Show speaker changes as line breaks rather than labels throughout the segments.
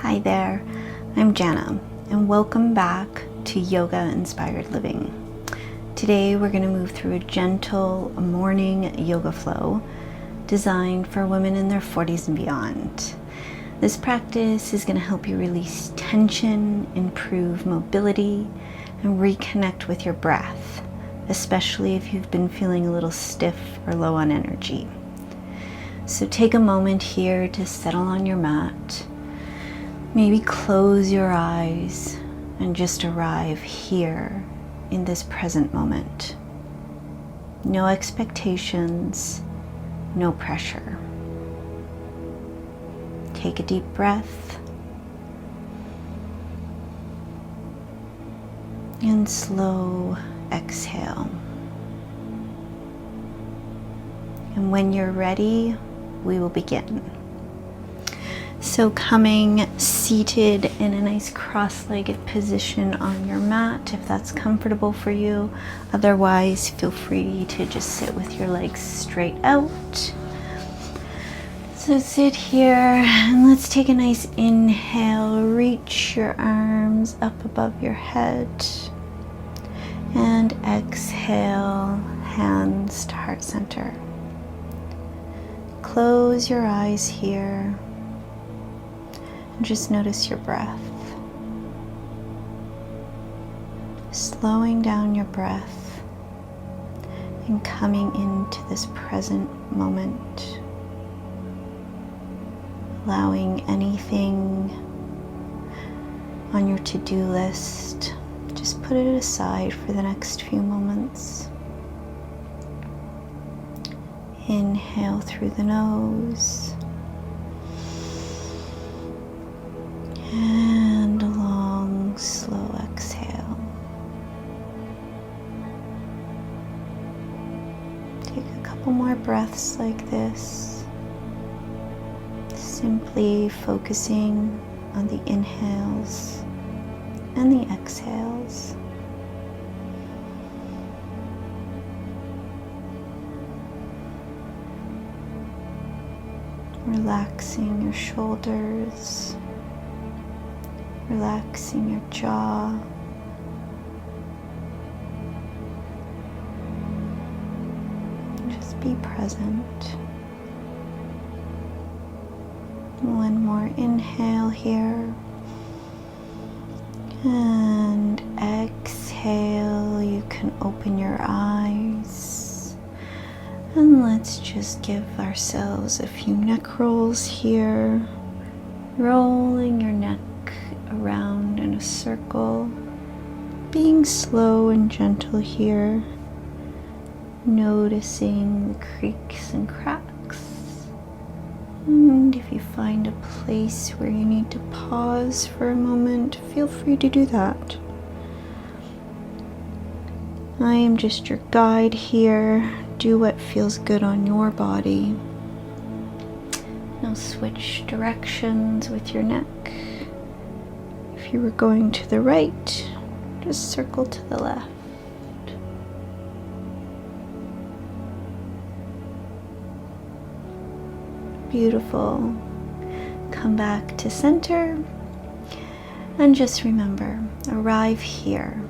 Hi there, I'm Jana, and welcome back to Yoga Inspired Living. Today we're going to move through a gentle morning yoga flow designed for women in their 40s and beyond. This practice is going to help you release tension, improve mobility, and reconnect with your breath, especially if you've been feeling a little stiff or low on energy. So take a moment here to settle on your mat. Maybe close your eyes and just arrive here in this present moment. No expectations, no pressure. Take a deep breath and slow exhale. And when you're ready, we will begin. So coming seated in a nice cross-legged position on your mat, if that's comfortable for you. Otherwise, feel free to just sit with your legs straight out. So sit here and let's take a nice inhale. Reach your arms up above your head. And exhale, hands to heart center. Close your eyes here. And just notice your breath. Slowing down your breath and coming into this present moment. Allowing anything on your to-do list, just put it aside for the next few moments. Inhale through the nose. And a long, slow exhale. Take a couple more breaths like this. Simply focusing on the inhales and the exhales. Relaxing your shoulders. Relaxing your jaw. Just be present. One more inhale here. And exhale. You can open your eyes. And let's just give ourselves a few neck rolls here. Rolling your neck around in a circle, being slow and gentle here, noticing the creaks and cracks. And if you find a place where you need to pause for a moment, feel free to do that. I am just your guide here. Do what feels good on your body. Now switch directions with your neck. If you were going to the right, just circle to the left. Beautiful. Come back to center. And just remember, arrive here.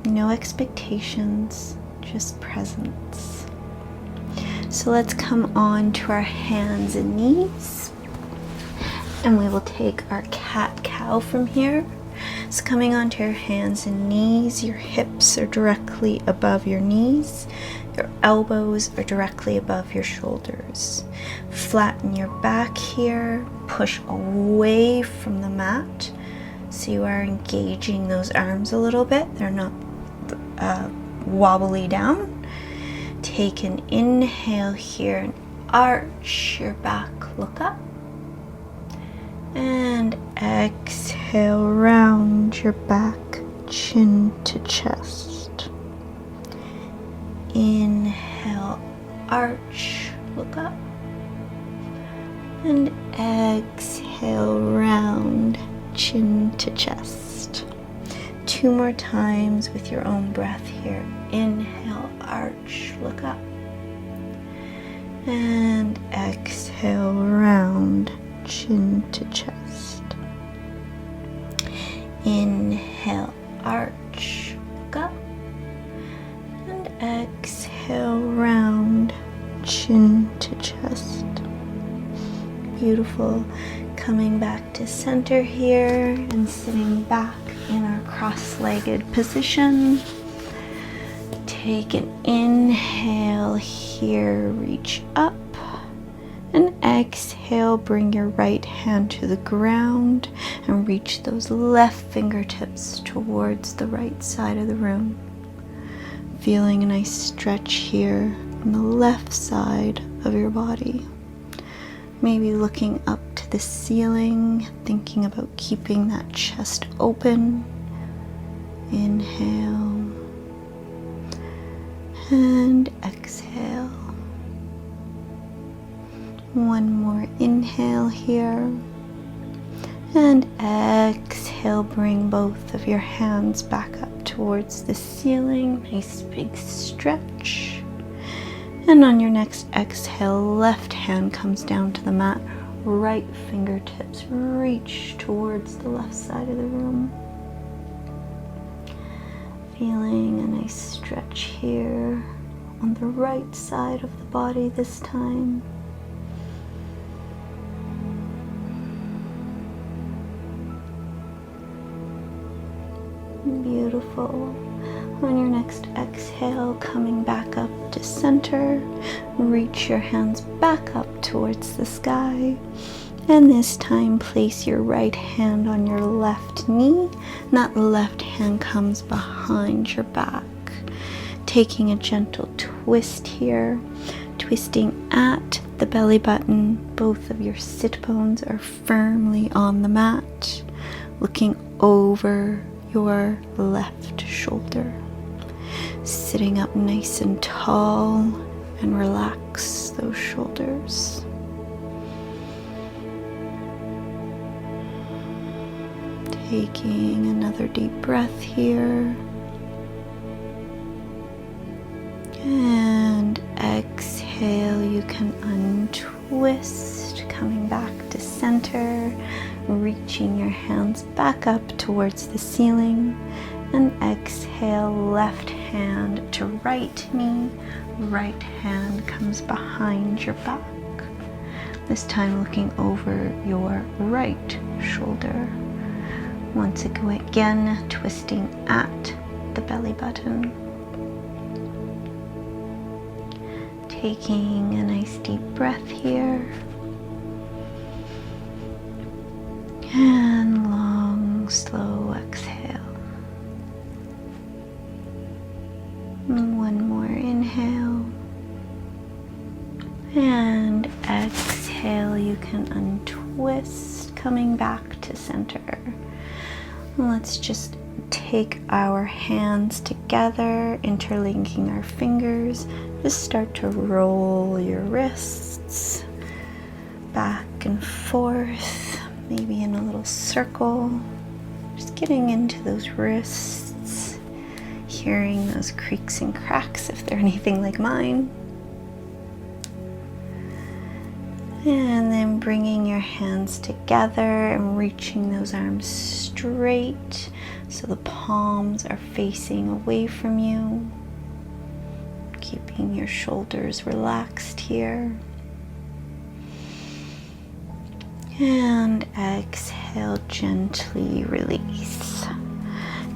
No expectations, just presence. So let's come on to our hands and knees. And we will take our cat-cow from here. So coming onto your hands and knees, your hips are directly above your knees. Your elbows are directly above your shoulders. Flatten your back here. Push away from the mat. So you are engaging those arms a little bit. They're not wobbly down. Take an inhale here and arch your back. Look up. And exhale, round your back, chin to chest. Inhale, arch, look up. And exhale, round, chin to chest. 2 more times with your own breath here. Inhale, arch, look up. And exhale, round, chin to chest. Inhale, arch, go. And exhale, round, chin to chest. Beautiful. Coming back to center here and sitting back in our cross-legged position. Take an inhale here, reach up. And exhale, bring your right hand to the ground and reach those left fingertips towards the right side of the room. Feeling a nice stretch here on the left side of your body. Maybe looking up to the ceiling, thinking about keeping that chest open. Inhale and exhale. One more inhale here. And exhale, bring both of your hands back up towards the ceiling. Nice big stretch. And on your next exhale, left hand comes down to the mat. Right fingertips reach towards the left side of the room. Feeling a nice stretch here on the right side of the body this time. Beautiful. On your next exhale, coming back up to center, reach your hands back up towards the sky. And this time, place your right hand on your left knee. And that left hand comes behind your back. Taking a gentle twist here, twisting at the belly button. Both of your sit bones are firmly on the mat. Looking over your left shoulder. Sitting up nice and tall and relax those shoulders. Taking another deep breath here. And exhale, you can untwist, coming back to center, reaching your hands back up towards the ceiling. And exhale, left hand to right knee, right hand comes behind your back. This time looking over your right shoulder. Once again, twisting at the belly button. Taking a nice deep breath here. And long, slow exhale. One more inhale. And exhale, you can untwist, coming back to center. Let's just take our hands together, interlinking our fingers. Just start to roll your wrists back and forth, maybe in a little circle. Just getting into those wrists, hearing those creaks and cracks if they're anything like mine. And then bringing your hands together and reaching those arms straight so the palms are facing away from you. Keeping your shoulders relaxed here. And exhale, gently release.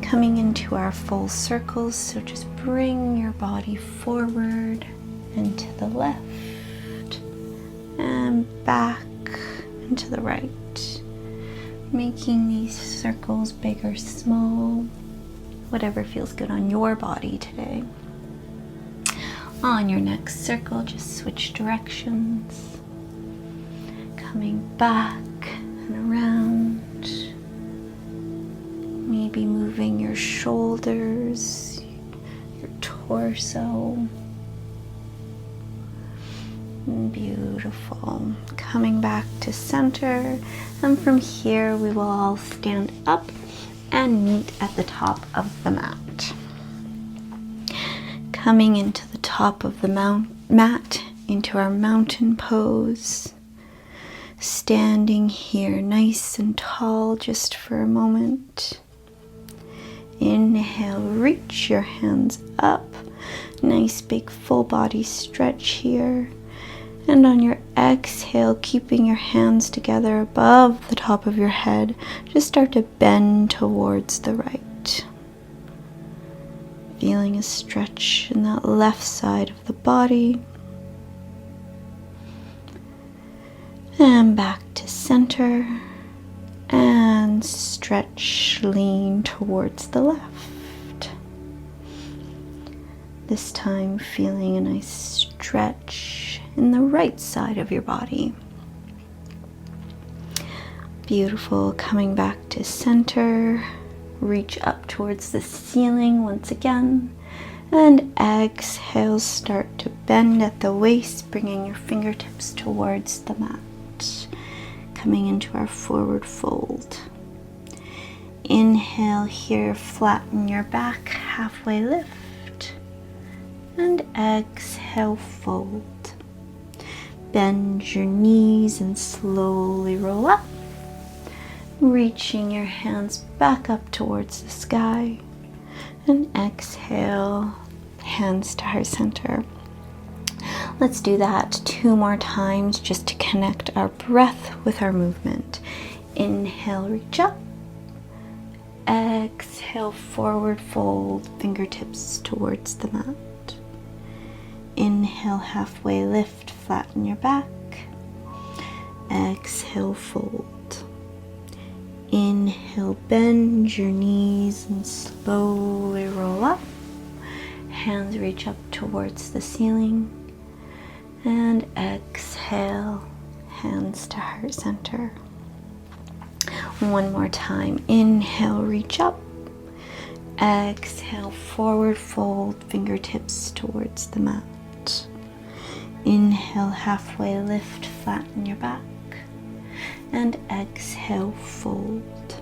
Coming into our full circles, so just bring your body forward and to the left. And back and to the right, making these circles big or small, whatever feels good on your body today. On your next circle, just switch directions, coming back and around, maybe moving your shoulders, your torso. Beautiful. Coming back to center, and from here we will all stand up and meet at the top of the mat. Coming into the top of the mat, into our mountain pose. Standing here nice and tall just for a moment. Inhale, reach your hands up. Nice big full body stretch here. And on your exhale, keeping your hands together above the top of your head, just start to bend towards the right. Feeling a stretch in that left side of the body. And back to center. And stretch, lean towards the left. This time feeling a nice stretch in the right side of your body. Beautiful. Coming back to center. Reach up towards the ceiling once again. And exhale, start to bend at the waist, bringing your fingertips towards the mat. Coming into our forward fold. Inhale here, flatten your back, halfway lift. And exhale, fold. Bend your knees and slowly roll up. Reaching your hands back up towards the sky. And exhale, hands to heart center. Let's do that 2 more times just to connect our breath with our movement. Inhale, reach up. Exhale, forward fold, fingertips towards the mat. Inhale, halfway lift, flatten your back. Exhale, fold. Inhale, bend your knees and slowly roll up. Hands reach up towards the ceiling. And exhale, hands to heart center. 1 more time. Inhale, reach up. Exhale, forward fold, fingertips towards the mat. Inhale, halfway lift, flatten your back. And exhale, fold.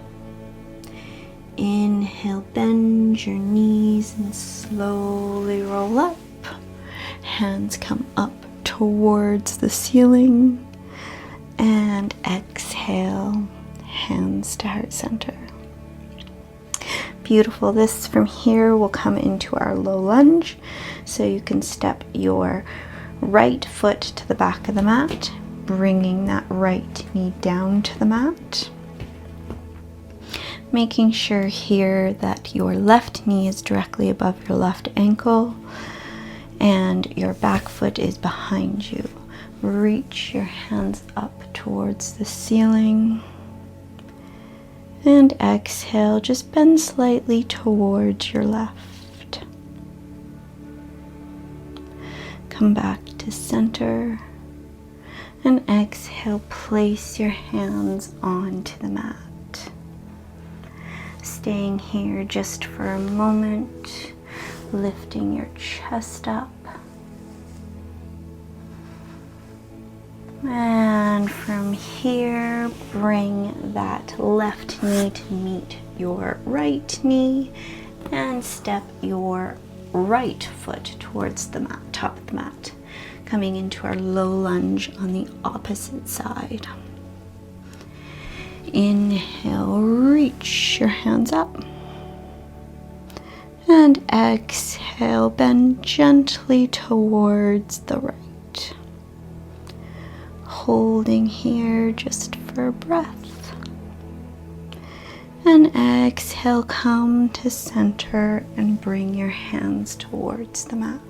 Inhale, bend your knees and slowly roll up. Hands come up towards the ceiling. And exhale, hands to heart center. Beautiful. This from here will come into our low lunge. So you can step your right foot to the back of the mat, bringing that right knee down to the mat. Making sure here that your left knee is directly above your left ankle and your back foot is behind you. Reach your hands up towards the ceiling. And exhale, just bend slightly towards your left. Come back to center. And exhale, place your hands onto the mat. Staying here just for a moment, lifting your chest up. And from here, bring that left knee to meet your right knee and step your right foot towards the mat, top of the mat, coming into our low lunge on the opposite side. Inhale, reach your hands up. And exhale, bend gently towards the right. Holding here just for a breath. And exhale, come to center and bring your hands towards the mat.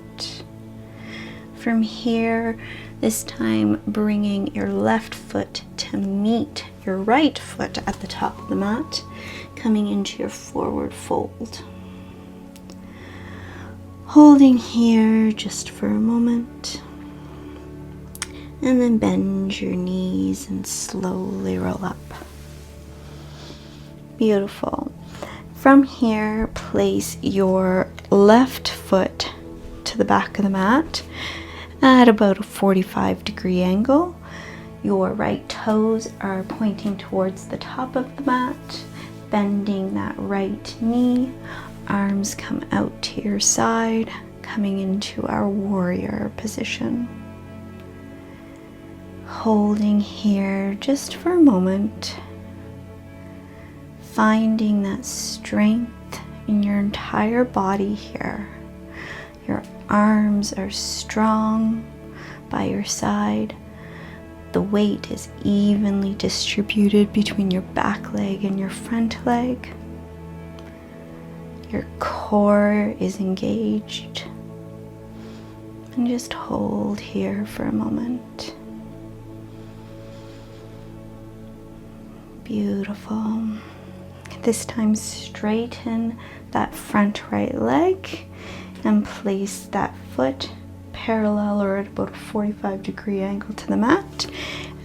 From here, this time bringing your left foot to meet your right foot at the top of the mat, coming into your forward fold. Holding here just for a moment. And then bend your knees and slowly roll up. Beautiful. From here, place your left foot to the back of the mat at about a 45-degree angle. Your right toes are pointing towards the top of the mat, bending that right knee. Arms come out to your side, coming into our warrior position. Holding here just for a moment, finding that strength in your entire body here. Your arms are strong by your side. The weight is evenly distributed between your back leg and your front leg. Your core is engaged. And just hold here for a moment. Beautiful. This time straighten that front right leg and place that foot parallel or at about a 45-degree angle to the mat,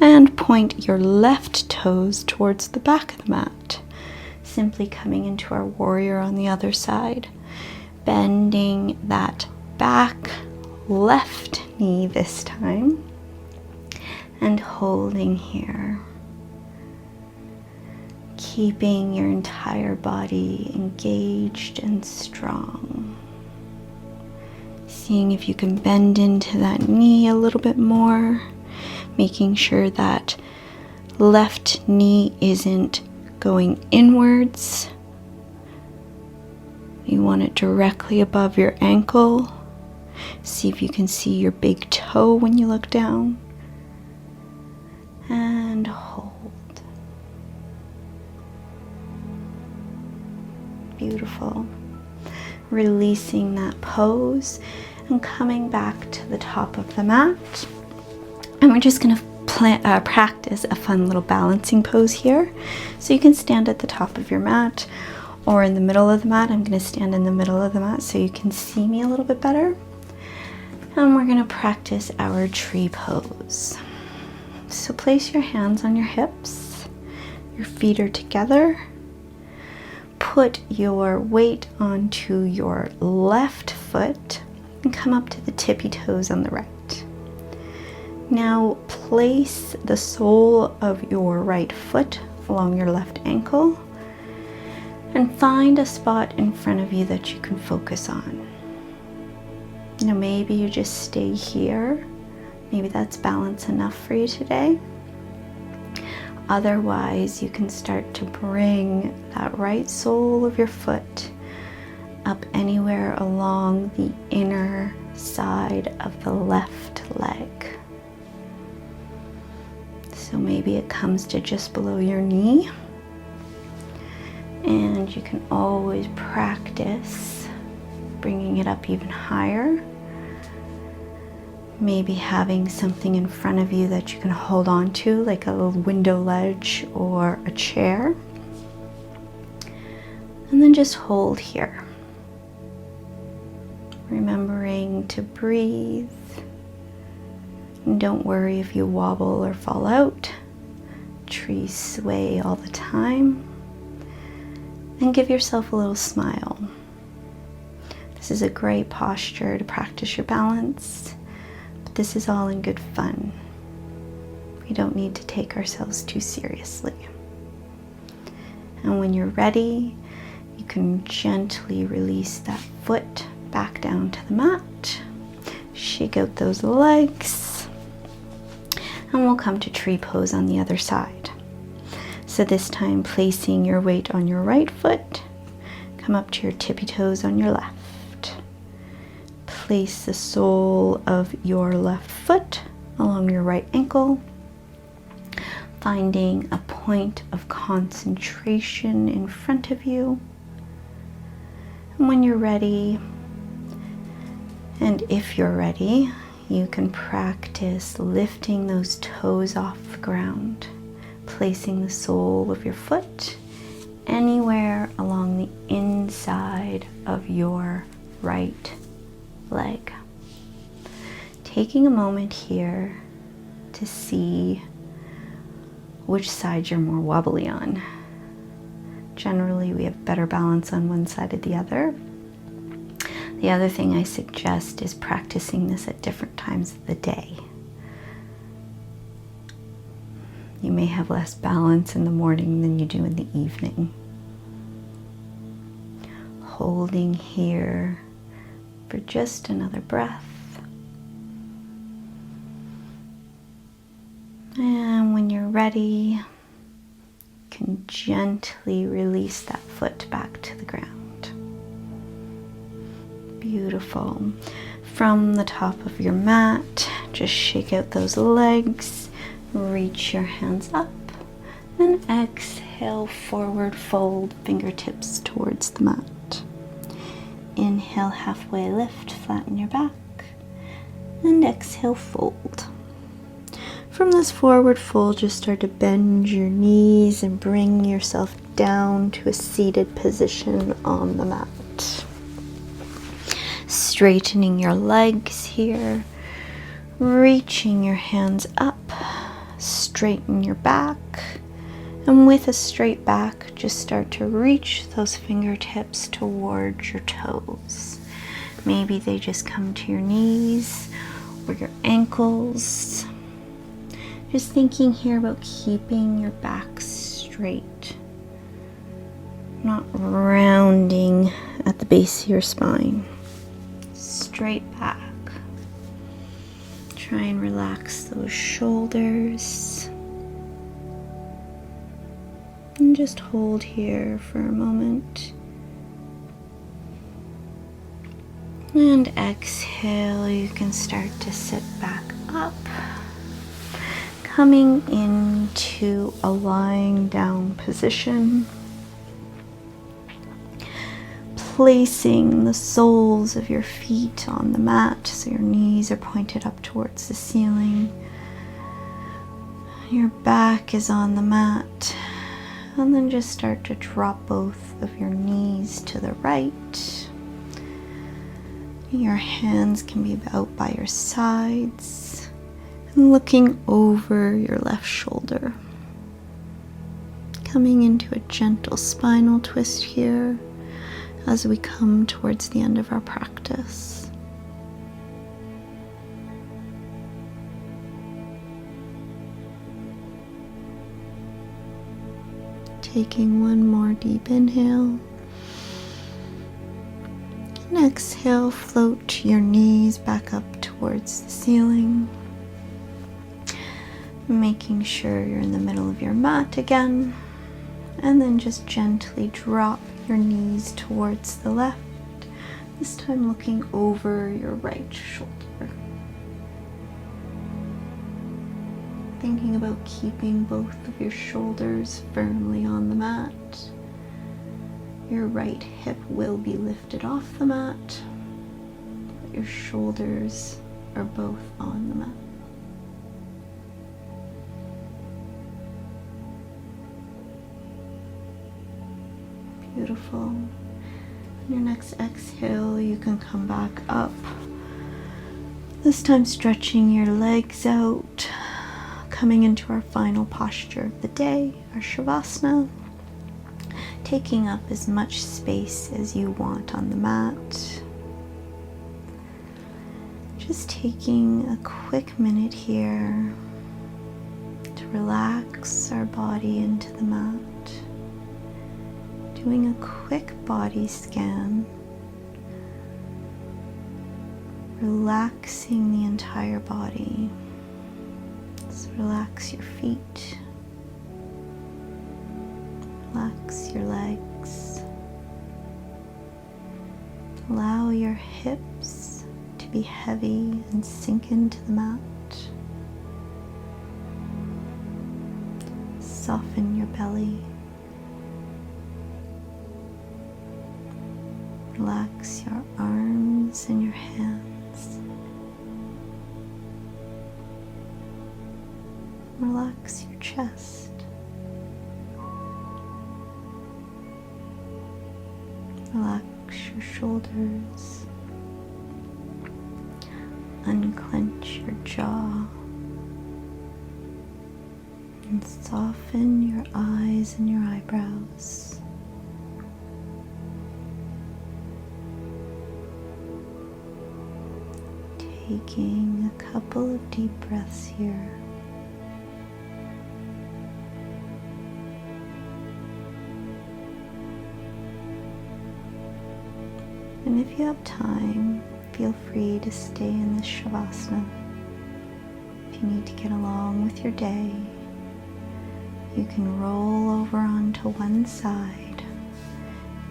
and point your left toes towards the back of the mat. Simply coming into our warrior on the other side, bending that back left knee this time, and holding here. Keeping your entire body engaged and strong. Seeing if you can bend into that knee a little bit more, making sure that left knee isn't going inwards. You want it directly above your ankle. See if you can see your big toe when you look down. And hold. Beautiful. Releasing that pose and coming back to the top of the mat. And we're just going to practice a fun little balancing pose here. So you can stand at the top of your mat or in the middle of the mat. I'm going to stand in the middle of the mat so you can see me a little bit better. And we're going to practice our tree pose. So place your hands on your hips. Your feet are together. Put your weight onto your left foot and come up to the tippy toes on the right. Now place the sole of your right foot along your left ankle and find a spot in front of you that you can focus on. Now maybe you just stay here. Maybe that's balance enough for you today. Otherwise, you can start to bring that right sole of your foot up anywhere along the inner side of the left leg. So maybe it comes to just below your knee. And you can always practice bringing it up even higher. Maybe having something in front of you that you can hold on to, like a little window ledge or a chair. And then just hold here. Remembering to breathe. And don't worry if you wobble or fall out. Trees sway all the time. And give yourself a little smile. This is a great posture to practice your balance. This is all in good fun. We don't need to take ourselves too seriously. And when you're ready, you can gently release that foot back down to the mat. Shake out those legs. And we'll come to tree pose on the other side. So this time placing your weight on your right foot, come up to your tippy toes on your left. Place the sole of your left foot along your right ankle, finding a point of concentration in front of you. And when you're ready, and if you're ready, you can practice lifting those toes off the ground, placing the sole of your foot anywhere along the inside of your right leg. Taking a moment here to see which side you're more wobbly on. Generally, we have better balance on one side or the other. The other thing I suggest is practicing this at different times of the day. You may have less balance in the morning than you do in the evening. Holding here for just another breath. And when you're ready, you can gently release that foot back to the ground. Beautiful. From the top of your mat, just shake out those legs, reach your hands up, and exhale, forward fold, fingertips towards the mat. Inhale, halfway lift, flatten your back, and exhale, fold. From this forward fold, just start to bend your knees and bring yourself down to a seated position on the mat. Straightening your legs here, reaching your hands up, straighten your back, and with a straight back, just start to reach those fingertips towards your toes. Maybe they just come to your knees or your ankles. Just thinking here about keeping your back straight, not rounding at the base of your spine. Straight back. Try and relax those shoulders. And just hold here for a moment. And exhale, you can start to sit back up. Coming into a lying down position. Placing the soles of your feet on the mat so your knees are pointed up towards the ceiling. Your back is on the mat. And then just start to drop both of your knees to the right. Your hands can be out by your sides. And looking over your left shoulder. Coming into a gentle spinal twist here as we come towards the end of our practice. Taking one more deep inhale. And exhale, float your knees back up towards the ceiling. Making sure you're in the middle of your mat again. And then just gently drop your knees towards the left. This time looking over your right shoulder. Thinking about keeping both of your shoulders firmly on the mat. Your right hip will be lifted off the mat, but your shoulders are both on the mat. Beautiful. On your next exhale, you can come back up. This time stretching your legs out, coming into our final posture of the day, our Shavasana. Taking up as much space as you want on the mat. Just taking a quick minute here to relax our body into the mat. Doing a quick body scan. Relaxing the entire body. So relax your feet. Relax your legs. Allow your hips to be heavy and sink into the mat. Soften your belly. Relax your arms and your hands. Relax your chest. Relax your shoulders. Unclench your jaw. And soften your eyes and your eyebrows. Taking a couple of deep breaths here. And if you have time, feel free to stay in this Shavasana. If you need to get along with your day, you can roll over onto one side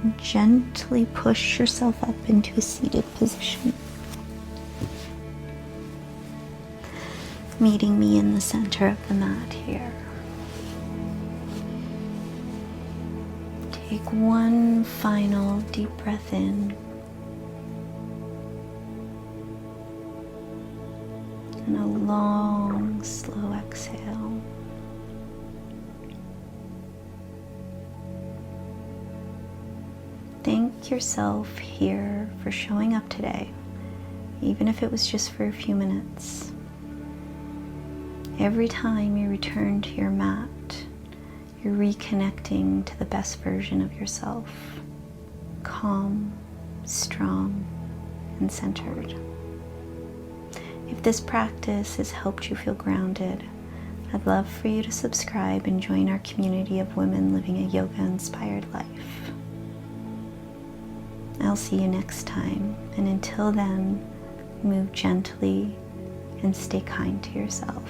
and gently push yourself up into a seated position. Meeting me in the center of the mat here. Take one final deep breath in and a long, slow exhale. Thank yourself here for showing up today, even if it was just for a few minutes. Every time you return to your mat, you're reconnecting to the best version of yourself, calm, strong, and centered. If this practice has helped you feel grounded, I'd love for you to subscribe and join our community of women living a yoga-inspired life. I'll see you next time, and until then, move gently and stay kind to yourself.